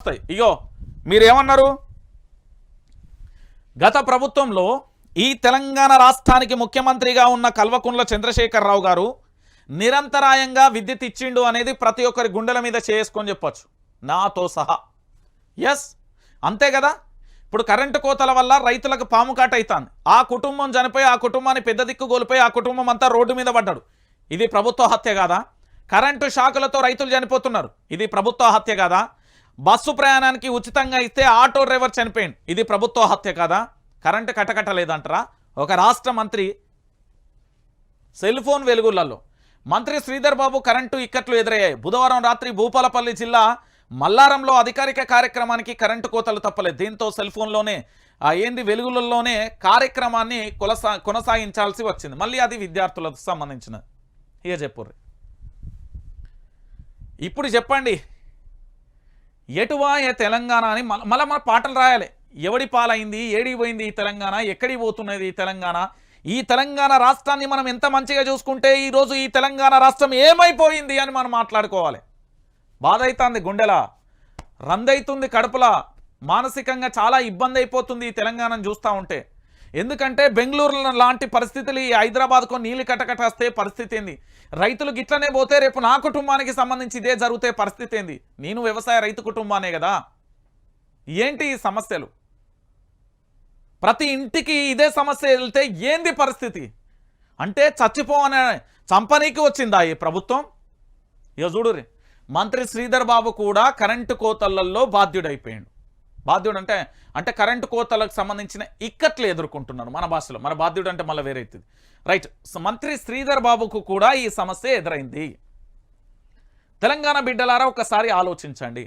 ఇగో మీరేమన్నారు? గత ప్రభుత్వంలో ఈ తెలంగాణ రాష్ట్రానికి ముఖ్యమంత్రిగా ఉన్న కల్వకుంట్ల చంద్రశేఖరరావు గారు నిరంతరాయంగా విద్యుత్ ఇచ్చిండు అనేది ప్రతి ఒక్కరి గుండెల మీద చేసుకొని చెప్పొచ్చు, నాతో సహా. ఎస్, అంతే కదా. ఇప్పుడు కరెంటు కోతల వల్ల రైతులకు పాము కాట అవుతుంది. ఆ కుటుంబం చనిపోయి ఆ కుటుంబాన్ని పెద్ద దిక్కు కోల్పోయి ఆ కుటుంబం అంతా రోడ్డు మీద పడ్డాడు. ఇది ప్రభుత్వ హత్య కాదా? కరెంటు షాకులతో రైతులు చనిపోతున్నారు. ఇది ప్రభుత్వ హత్య కాదా? బస్సు ప్రయాణానికి ఉచితంగా ఇస్తే ఆటో డ్రైవర్ చనిపోయింది. ఇది ప్రభుత్వ హత్య కాదా? కరెంటు కట్టకట్టలేదంటారా? ఒక రాష్ట్ర మంత్రి సెల్ ఫోన్ వెలుగులలో మంత్రి శ్రీధర్ బాబు కరెంటు ఇక్కట్లు ఎదురయ్యాయి. బుధవారం రాత్రి భూపాలపల్లి జిల్లా మల్లారంలో అధికారిక కార్యక్రమానికి కరెంటు కోతలు తప్పలేదు. దీంతో సెల్ ఫోన్లోనే వెలుగులలోనే కార్యక్రమాన్ని కొనసాగించాల్సి వచ్చింది. మళ్ళీ అది విద్యార్థులకు సంబంధించినది. ఇక చెప్పుర్రి. ఇప్పుడు చెప్పండి, ఎటువాయ తెలంగాణ అని మళ్ళీ మన పాటలు రాయాలి. ఎవడి పాలైంది, ఏడికి పోయింది ఈ తెలంగాణ, ఎక్కడికి పోతున్నది ఈ తెలంగాణ, ఈ తెలంగాణ రాష్ట్రాన్ని మనం ఎంత మంచిగా చూసుకుంటే ఈరోజు ఈ తెలంగాణ రాష్ట్రం ఏమైపోయింది అని మనం మాట్లాడుకోవాలి. బాధ అవుతుంది, గుండెలా రందవుతుంది, కడుపులా మానసికంగా చాలా ఇబ్బంది అయిపోతుంది ఈ తెలంగాణను చూస్తూ ఉంటే. ఎందుకంటే బెంగళూరు లాంటి పరిస్థితులు ఈ హైదరాబాద్కు నీళ్ళు కట్టకట్టేస్తే పరిస్థితి ఏంది? రైతులు గిట్లనే పోతే రేపు నా కుటుంబానికి సంబంధించి ఇదే జరిగితే పరిస్థితి ఏంది? నేను వ్యవసాయ రైతు కుటుంబానే కదా. ఏంటి ఈ సమస్యలు? ప్రతి ఇంటికి ఇదే సమస్య వెళ్తే ఏంది పరిస్థితి? అంటే చచ్చిపోవనే చంపనీకి వచ్చిందా ఈ ప్రభుత్వం? ఇక చూడుర్రి, మంత్రి శ్రీధర్ బాబు కూడా కరెంటు కోతలలో బాధ్యుడైపోయాడు. బాధ్యుడు అంటే కరెంటు కోతలకు సంబంధించిన ఇక్కట్లు ఎదుర్కొంటున్నారు మన భాషలో. మన బాధ్యుడు అంటే మళ్ళీ వేరే అవుతుంది, రైట్. మంత్రి శ్రీధర్ బాబుకు కూడా ఈ సమస్య ఎదురైంది. తెలంగాణ బిడ్డలారా ఒకసారి ఆలోచించండి.